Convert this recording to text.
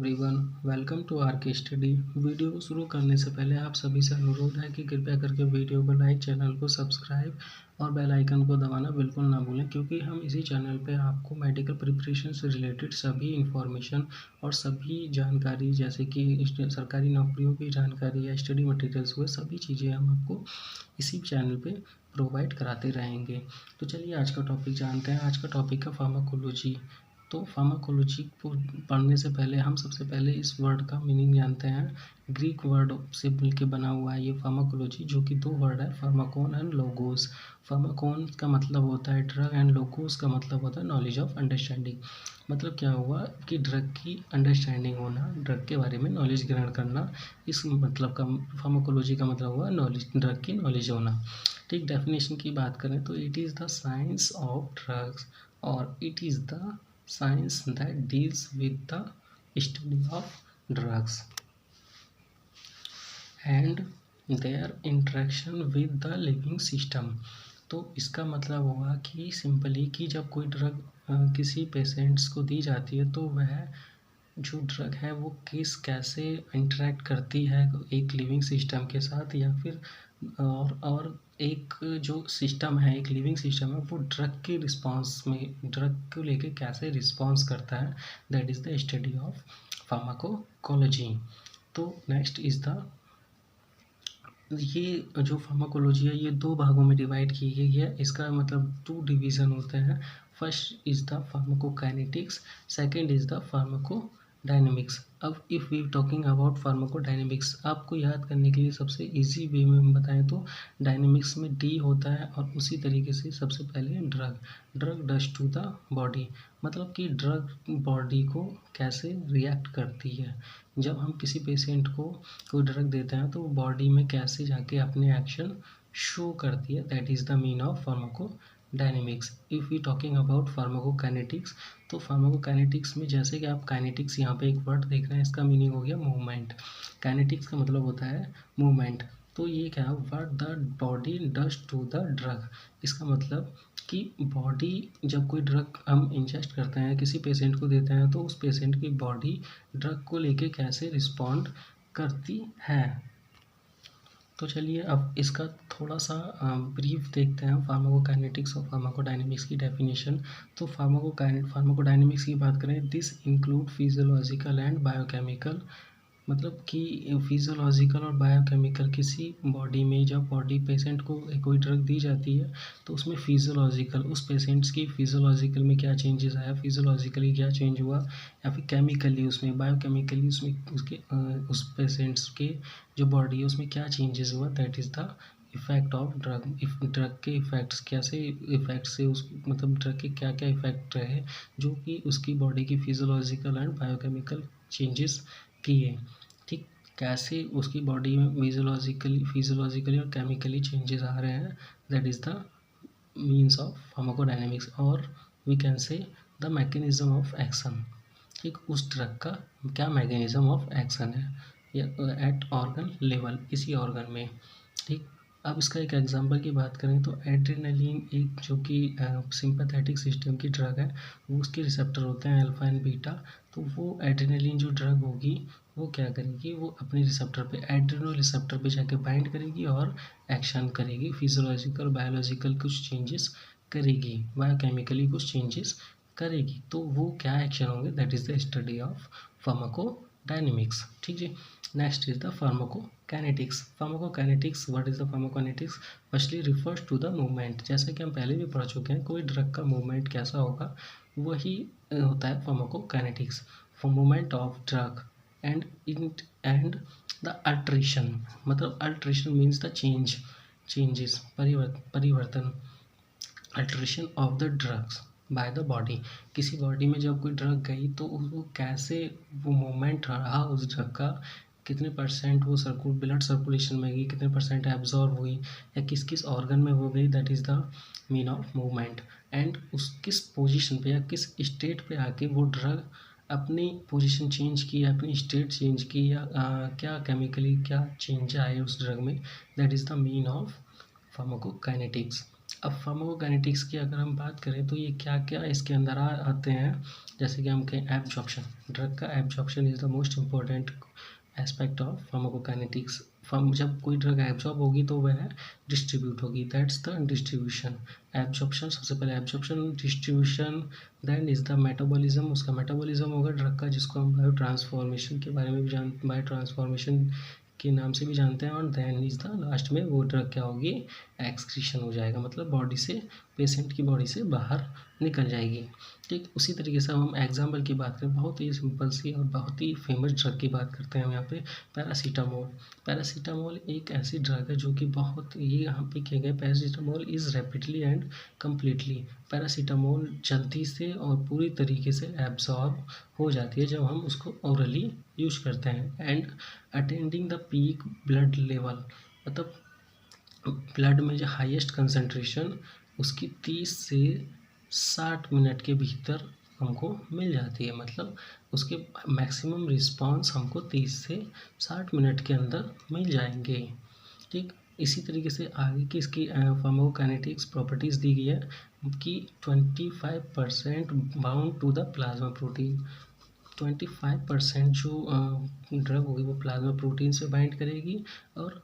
Everyone, welcome to are के study. Video को शुरू करने से पहले आप सभी से अनुरोध है कि कृपया करके वीडियो को लाइक, चैनल को सब्सक्राइब और बेल आइकन को दबाना बिल्कुल ना भूलें, क्योंकि हम इसी चैनल पे आपको मेडिकल प्रिपरेशन से रिलेटेड सभी इंफॉर्मेशन और सभी जानकारी, जैसे कि सरकारी नौकरियों की जानकारी या स्टडी मटेरियल्स हुए, सभी चीज़ें हम आपको इसी चैनल पे प्रोवाइड कराते रहेंगे। तो चलिए आज का टॉपिक जानते हैं। आज का टॉपिक है फार्माकोलॉजी। तो फार्माकोलॉजी को पढ़ने से पहले हम सबसे पहले इस वर्ड का मीनिंग जानते हैं। ग्रीक वर्ड से मिलकर बना हुआ है ये फार्माकोलॉजी, जो कि दो वर्ड है, फार्माकोन एंड लोगोस। फार्माकोन का मतलब होता है ड्रग एंड लोगोस का मतलब होता है नॉलेज ऑफ अंडरस्टैंडिंग। मतलब क्या हुआ कि ड्रग की अंडरस्टैंडिंग होना, ड्रग के बारे में नॉलेज ग्रहण करना। इस मतलब का फार्माकोलॉजी का मतलब हुआ नॉलेज, ड्रग की नॉलेज होना। ठीक, डेफिनेशन की बात करें तो it is the science of drugs और it is the science that deals with the study of drugs and their interaction with the living system। तो इसका मतलब हुआ कि सिंपली कि जब कोई ड्रग किसी पेशेंट्स को दी जाती है तो वह जो ड्रग है वो कैसे इंटरेक्ट करती है एक लिविंग सिस्टम के साथ, या फिर और एक जो सिस्टम है, एक लिविंग सिस्टम है, वो ड्रग के रिस्पांस में, ड्रग को लेके कैसे रिस्पांस करता है। That is the study of pharmacology. तो नेक्स्ट इज़ द, ये जो फार्माकोलॉजी है ये दो भागों में डिवाइड की गई है। इसका मतलब टू डिवीज़न होते हैं। First is the pharmacokinetics, second is the pharmacodynamics. अब if we talking about pharmacodynamics, आपको याद करने के लिए सबसे इजी वे में हम बताएं तो डायनेमिक्स में डी होता है, और उसी तरीके से सबसे पहले drug does to the body, मतलब कि ड्रग बॉडी को कैसे रिएक्ट करती है। जब हम किसी पेशेंट को कोई ड्रग देते हैं तो वो बॉडी में कैसे जाके अपने एक्शन शो करती है। That is the mean of pharmacodynamics. If we talking about pharmacokinetics, तो फार्माकोकाइनेटिक्स में जैसे कि आप काइनेटिक्स यहाँ पे एक वर्ड देख रहे हैं, इसका मीनिंग हो गया मूवमेंट। काइनेटिक्स का मतलब होता है मूवमेंट। तो ये क्या है, what the body does to the drug. इसका मतलब कि बॉडी, जब कोई ड्रग हम इंजेस्ट करते हैं, किसी पेशेंट को देते हैं, तो उस पेशेंट की बॉडी ड्रग को लेके कैसे रिस्पॉन्ड करती है। तो चलिए अब इसका थोड़ा सा ब्रीफ देखते हैं, फार्माकोकाइनेटिक्स और फार्माकोडायनेमिक्स की डेफिनेशन। तो फार्माकोडायनेमिक्स की बात करें, this include physiological and biochemical, मतलब कि फिजियोलॉजिकल और बायोकेमिकल, किसी बॉडी में जब बॉडी पेशेंट को कोई ड्रग दी जाती है तो उसमें फिजियोलॉजिकल, उस पेशेंट्स की फिजियोलॉजिकल में क्या चेंजेस आया, फिजियोलॉजिकली क्या चेंज हुआ, या फिर केमिकली उसमें, बायोकेमिकली उसमें उसके उस पेशेंट्स के जो बॉडी है उसमें क्या चेंजेस हुआ। That is the effect of drug. Drug के इफ़ेक्ट्स कैसे, इफ़ेक्ट से उस मतलब ड्रग के क्या क्या इफ़ेक्ट रहे जो कि उसकी बॉडी की फिजियोलॉजिकल एंड बायोकेमिकल चेंजेस किए। ठीक, कैसे उसकी बॉडी में फिजियोलॉजिकली और केमिकली चेंजेस आ रहे हैं। That is the means of pharmacodynamics, और we can say the mechanism of action. ठीक, उस ड्रग का क्या मैकेनिज्म ऑफ एक्शन है या एट ऑर्गन लेवल, किसी ऑर्गन में। ठीक, अब इसका एक एग्जांपल की बात करें तो एड्रेनलिन, एक जो कि सिंपैथेटिक सिस्टम की ड्रग है, वो उसके रिसेप्टर होते हैं अल्फा एंड बीटा। तो वो एड्रेनलिन जो ड्रग होगी वो क्या करेगी, वो अपने रिसेप्टर पे, एड्रेनो रिसेप्टर पे जाके बाइंड करेगी और एक्शन करेगी, फिजियोलॉजिकल बायोलॉजिकल कुछ चेंजेस करेगी, बायोकेमिकली कुछ चेंजेस करेगी। तो वो क्या एक्शन होंगे, that is the study of pharmacodynamics. ठीक है, next is the pharmacokinetics. Pharmacokinetics, what is the pharmacokinetics, firstly refers to the movement. जैसे कि हम पहले भी पढ़ चुके हैं, कोई ड्रग का मूवमेंट कैसा होगा वही होता है pharmacokinetics. For movement of drug and the alteration, मतलब अल्ट्रेशन मीन्स द चेंजेस, परिवर्तन, alteration of the drugs by the body. किसी बॉडी में जब कोई ड्रग गई तो वो कैसे, वो मूवमेंट रहा उस ड्रग का, कितने परसेंट वो ब्लड सर्कुलेशन में गई, कितने परसेंट एब्जॉर्ब हुई, या किस किस ऑर्गन में वो गई। That is the mean of movement. And उस किस पोजीशन पे या किस स्टेट पे आके वो ड्रग अपनी पोजीशन चेंज की, अपनी स्टेट चेंज की, या क्या केमिकली क्या चेंज आए उस ड्रग में। That is the mean of pharmacokinetics. अब फार्माकोकाइनेटिक्स की अगर हम बात करें तो ये क्या क्या इसके अंदर आते हैं। जैसे कि हम कहें एब्जॉर्प्शन, ड्रग का absorption is the most important aspect of pharmacokinetics. जब कोई ड्रग एब्जॉर्ब होगी तो वह डिस्ट्रीब्यूट होगी, दैट्स द डिस्ट्रीब्यूशन। एब्जॉर्प्शन सबसे पहले absorption, distribution, then is the metabolism, उसका मेटाबॉलिज्म होगा ड्रग का, जिसको हम बायो ट्रांसफॉर्मेशन के बारे में भी बायो ट्रांसफॉर्मेशन के नाम से भी जानते हैं। और देन इज द लास्ट में वो ड्रग क्या होगी, एक्सक्रीशन हो जाएगा, मतलब बॉडी से, पेशेंट की बॉडी से बाहर निकल जाएगी। ठीक उसी तरीके से हम एग्जाम्पल की बात करें, बहुत ही सिंपल सी और बहुत ही फेमस ड्रग की बात करते हैं हम यहाँ पे, पैरासीटामोल। पैरासीटामोल एक ऐसी ड्रग है जो कि बहुत ये यहाँ पे किया गया, paracetamol is rapidly and completely, paracetamol जल्दी से और पूरी तरीके से एब्जॉर्ब हो जाती है जब हम उसको ओरली यूज करते हैं। And attending the peak blood level, मतलब ब्लड में जो हाईएस्ट कंसंट्रेशन उसकी 30 से 60 मिनट के भीतर हमको मिल जाती है, मतलब उसके मैक्सिमम रिस्पांस हमको 30 से 60 मिनट के अंदर मिल जाएंगे। ठीक इसी तरीके से आगे की इसकी फार्माकोकाइनेटिक्स प्रॉपर्टीज़ दी गई है कि 25% bound to the plasma protein, 25% जो ड्रग होगी वो प्लाज्मा प्रोटीन से बाइंड करेगी और